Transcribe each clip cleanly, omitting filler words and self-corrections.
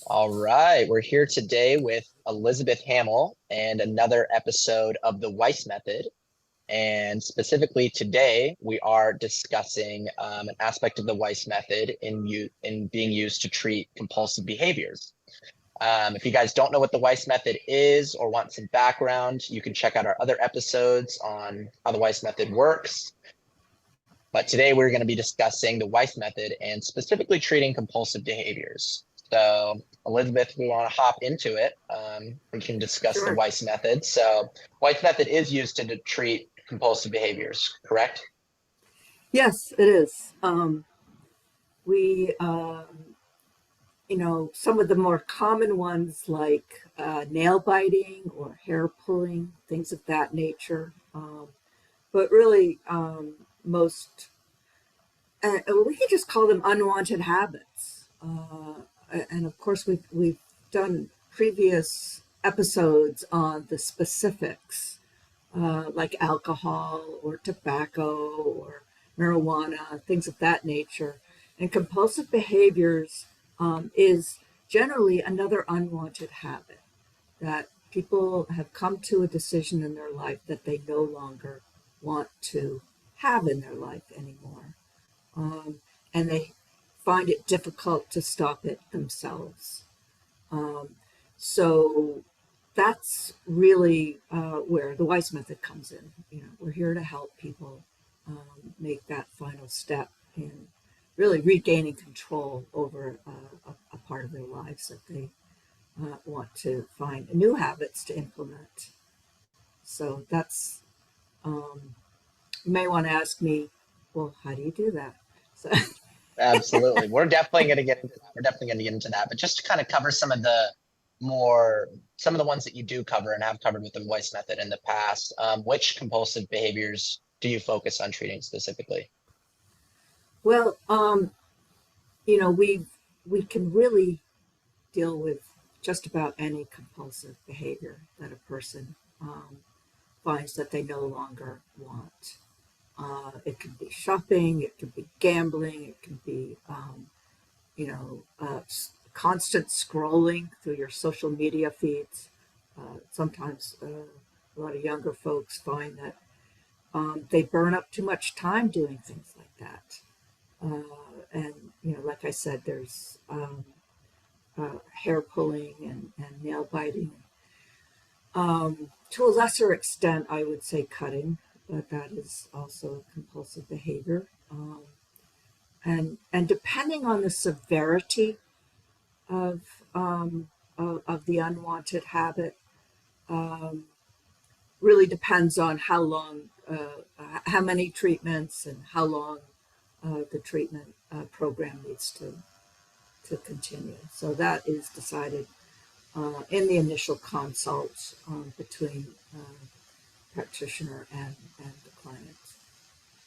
All right, we're here today with Elizabeth Hamill and another episode of the Weiss Method. And specifically today, we are discussing an aspect of the Weiss Method in being used to treat compulsive behaviors. If you guys don't know what the Weiss Method is or want some background, you can check out our other episodes on how the Weiss Method works. But today we're going to be discussing the Weiss Method and specifically treating compulsive behaviors. So, Elizabeth, we want to hop into it. We can discuss the Sure. Weiss Method. So, Weiss Method is used to treat compulsive behaviors, correct? Yes, it is. We, some of the more common ones like nail biting or hair pulling, things of that nature. But really, most, we can just call them unwanted habits. And of course, we've done previous episodes on the specifics, like alcohol or tobacco or marijuana, things of that nature. And compulsive behaviors is generally another unwanted habit that people have come to a decision in their life that they no longer want to have in their life anymore. And they find it difficult to stop it themselves. Um, so that's really where the Weiss Method comes in. We're here to help people make that final step in really regaining control over a part of their lives that they want to find new habits to implement. So that's, you may want to ask me, well, how do you do that? So, Absolutely. We're definitely going to get into that. We're definitely going to get into that. But just to kind of cover more, some of the ones that you do cover and have covered with the Weiss Method in the past, which compulsive behaviors do you focus on treating specifically? well, you know, we can really deal with just about any compulsive behavior that a person finds that they no longer want. It can be shopping, it can be gambling, it can be, constant scrolling through your social media feeds. Sometimes a lot of younger folks find that they burn up too much time doing things like that. And, like I said, there's hair pulling and nail biting. To a lesser extent, I would say cutting, but that is also a compulsive behavior. And depending on the severity of of the unwanted habit, um, really depends on how many treatments, and how long the treatment program needs to continue. So that is decided in the initial consult between practitioner and the client.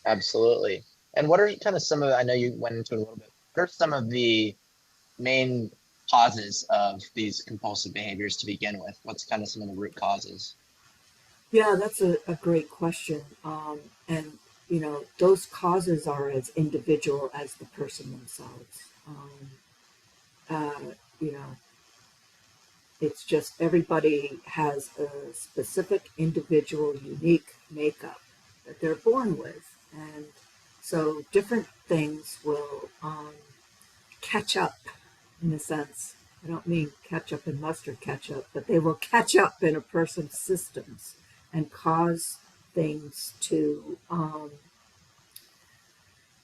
Absolutely. And what are kind of some of, I know you went into it a little bit, what are some of the main causes of these compulsive behaviors to begin with? What's kind of some of the root causes? Yeah, that's a great question. And, those causes are as individual as the person themselves. Uh, you know, it's just everybody has a specific, individual, unique makeup that they're born with. And so different things will catch up in a sense. I don't mean ketchup and mustard ketchup, but they will catch up in a person's systems and cause things to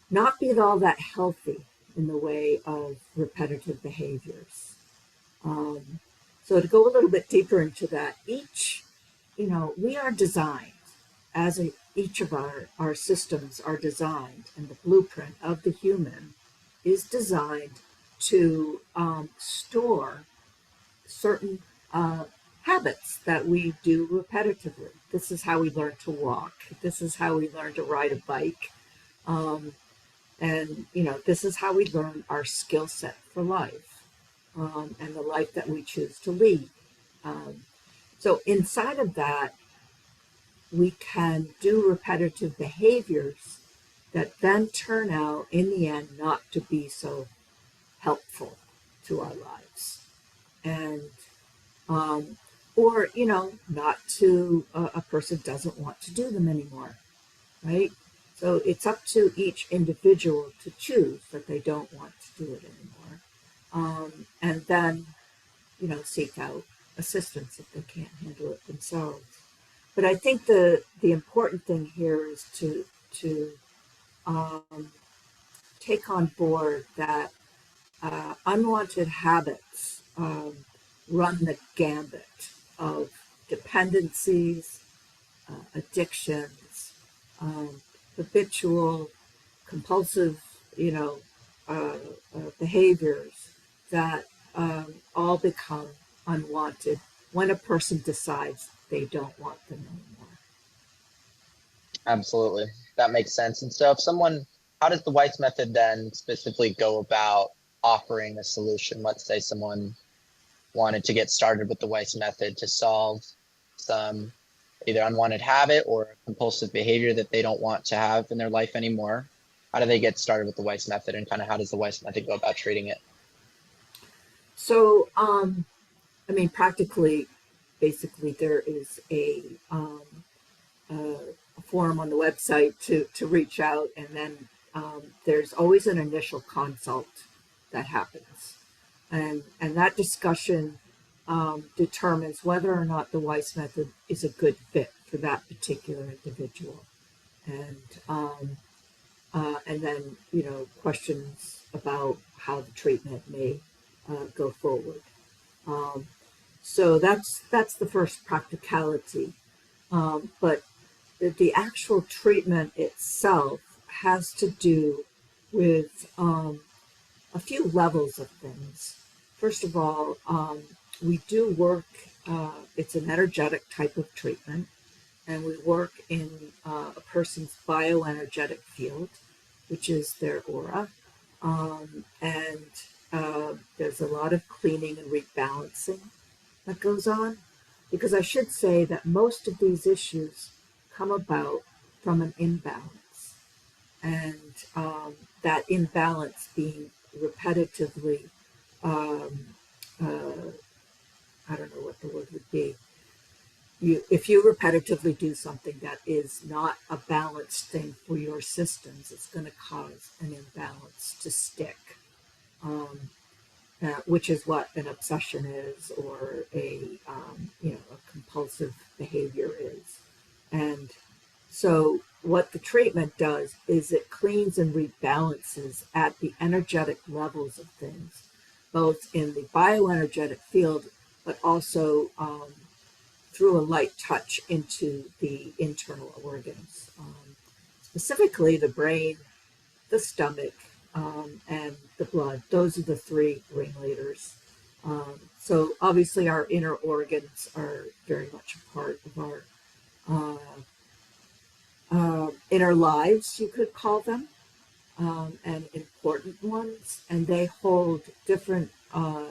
not be all that healthy in the way of repetitive behaviors. Um, so to go a little bit deeper into that, we are designed each of our systems are designed, and the blueprint of the human is designed to store certain habits that we do repetitively. This is how we learn to walk. This is how we learn to ride a bike. Um, and, this is how we learn our skill set for life, and the life that we choose to lead. Um, so inside of that, we can do repetitive behaviors that then turn out in the end not to be so helpful to our lives. and um, or not to a person doesn't want to do them anymore, right? So it's up to each individual to choose that they don't want to do it anymore, and then seek out assistance if they can't handle it themselves. But I think the important thing here is to um, take on board that unwanted habits run the gambit of dependencies, addictions, um, habitual, compulsive, you know, uh, behaviors that all become unwanted when a person decides they don't want them anymore. Absolutely. That makes sense. And so if someone, how does the Weiss method then specifically go about offering a solution? Let's say someone wanted to get started with the Weiss method to solve some either unwanted habit or compulsive behavior that they don't want to have in their life anymore. How do they get started with the Weiss method, and kind of how does the Weiss method go about treating it? So, I mean, practically, basically, there is a form on the website to reach out, and then there's always an initial consult that happens, and that discussion determines whether or not the Weiss method is a good fit for that particular individual, and and then questions about how the treatment may go forward. Um, so that's the first practicality, but the actual treatment itself has to do with a few levels of things. First of all, we do work, it's an energetic type of treatment, and we work in a person's bioenergetic field, which is their aura. And there's a lot of cleaning and rebalancing that goes on, because I should say that most of these issues come about from an imbalance, and that imbalance being repetitively, um, uh, I don't know what the word would be. If you repetitively do something that is not a balanced thing for your systems, it's going to cause an imbalance to stick. Um, which is what an obsession is, or a compulsive behavior is. And so what the treatment does is it cleans and rebalances at the energetic levels of things, both in the bioenergetic field, but also through a light touch into the internal organs, specifically the brain, the stomach, and the blood. Those are the three ringleaders. So obviously, our inner organs are very much a part of our inner lives, you could call them, and important ones, and they hold different, um,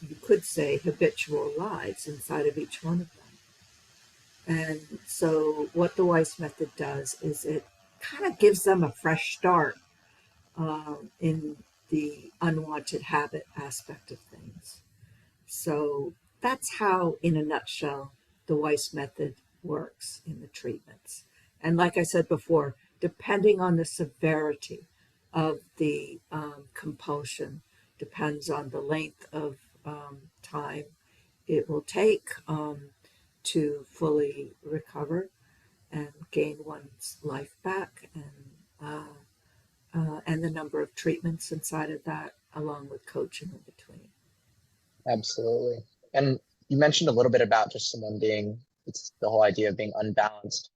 you could say, habitual lives inside of each one of them. And so, what the Weiss method does is it kind of gives them a fresh start in the unwanted habit aspect of things. So that's how, in a nutshell, the Weiss method works in the treatments. And like I said before, depending on the severity of the compulsion, depends on the length of time it will take to fully recover and gain one's life back, and the number of treatments inside of that, along with coaching in between. Absolutely. And you mentioned a little bit about just someone being, it's the whole idea of being unbalanced.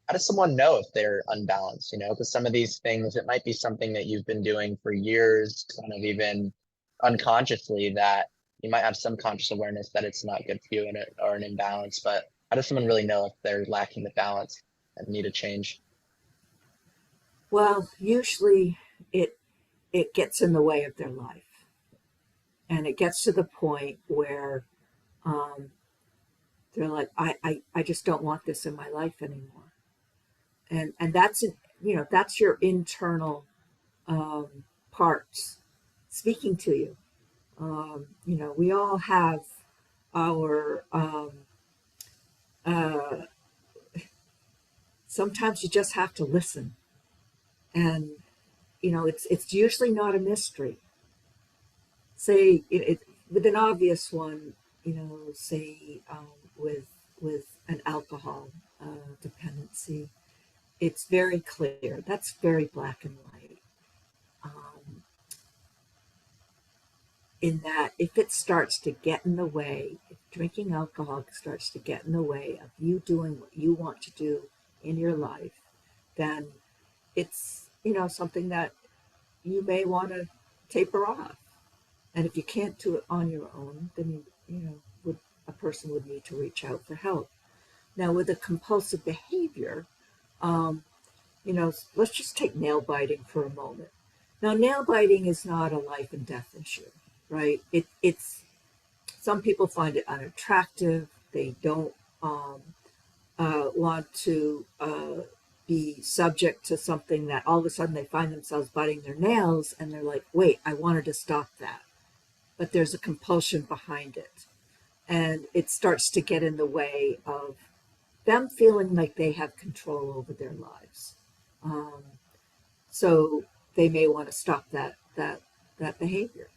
How does someone know if they're unbalanced? Because some of these things, it might be something that you've been doing for years, kind of even unconsciously, that you might have some conscious awareness that it's not good for you and or an imbalance. But how does someone really know if they're lacking the balance and need a change? Well, usually it it gets in the way of their life, and it gets to the point where um, they're like, I just don't want this in my life anymore, and that's that's your internal parts speaking to you. We all have our, sometimes you just have to listen. And, it's usually not a mystery. Say, with an obvious one, say with an alcohol dependency, it's very clear. That's very black and white. Um, in that if it starts to get in the way, if drinking alcohol starts to get in the way of you doing what you want to do in your life, then it's, something that you may want to taper off. And if you can't do it on your own, then a person would need to reach out for help. Now, with a compulsive behavior, um, let's just take nail biting for a moment. Now, nail biting is not a life and death issue, right? It's some people find it unattractive. They don't want to be subject to something that all of a sudden they find themselves biting their nails, and they're like, "Wait, I wanted to stop that," but there's a compulsion behind it, and it starts to get in the way of them feeling like they have control over their lives. Um, so they may want to stop that behavior.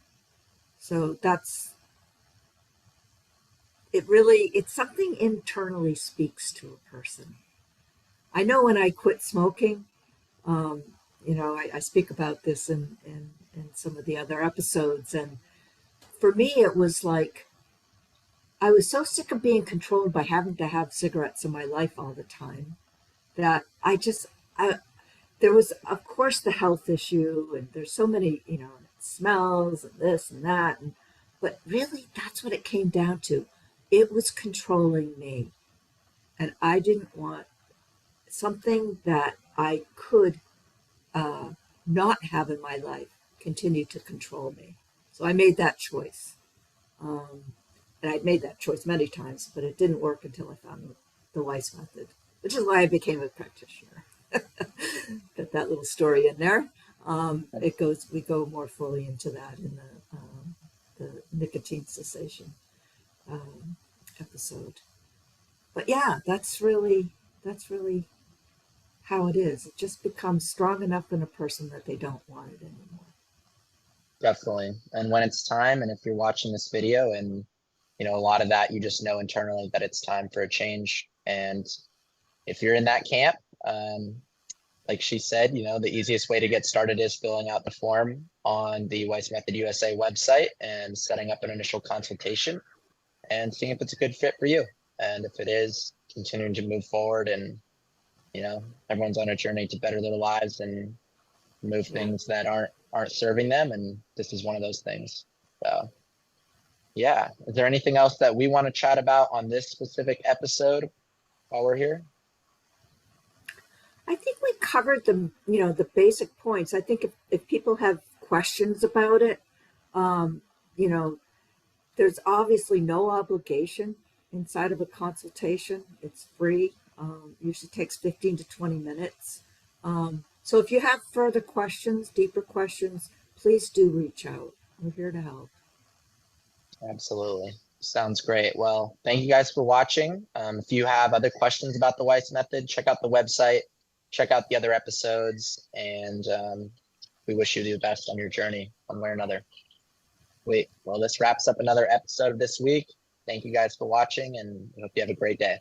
So that's it. Really, it's something internally speaks to a person. I know when I quit smoking, um, I speak about this in some of the other episodes, and for me, it was like I was so sick of being controlled by having to have cigarettes in my life all the time that I there was, of course, the health issue, and there's so many, smells and this and that, but really, that's what it came down to. It was controlling me, and I didn't want something that I could uh, not have in my life continue to control me. So I made that choice. Um, and I'd made that choice many times, but it didn't work until I found the Weiss Method, which is why I became a practitioner. Got that little story in there. We go more fully into that in the nicotine cessation um, episode. But yeah, that's really how it is. It just becomes strong enough in a person that they don't want it anymore. Definitely. And when it's time, and if you're watching this video and, a lot of that, you just know internally that it's time for a change. And if you're in that camp, um, like she said, the easiest way to get started is filling out the form on the Weiss Method USA website and setting up an initial consultation and seeing if it's a good fit for you. And if it is, continuing to move forward, and, everyone's on a journey to better their lives and remove Yeah. things that aren't serving them. And this is one of those things. So yeah. Is there anything else that we want to chat about on this specific episode while we're here? I think we covered the basic points. I think if people have questions about it, um, you know, there's obviously no obligation inside of a consultation. It's free. Usually takes 15 to 20 minutes. So if you have further questions, deeper questions, please do reach out. We're here to help. Absolutely. Sounds great. Well, thank you guys for watching. If you have other questions about the Weiss Method, check out the website, check out the other episodes, and we wish you the best on your journey, one way or another. Well, this wraps up another episode of this week. Thank you guys for watching, and I hope you have a great day.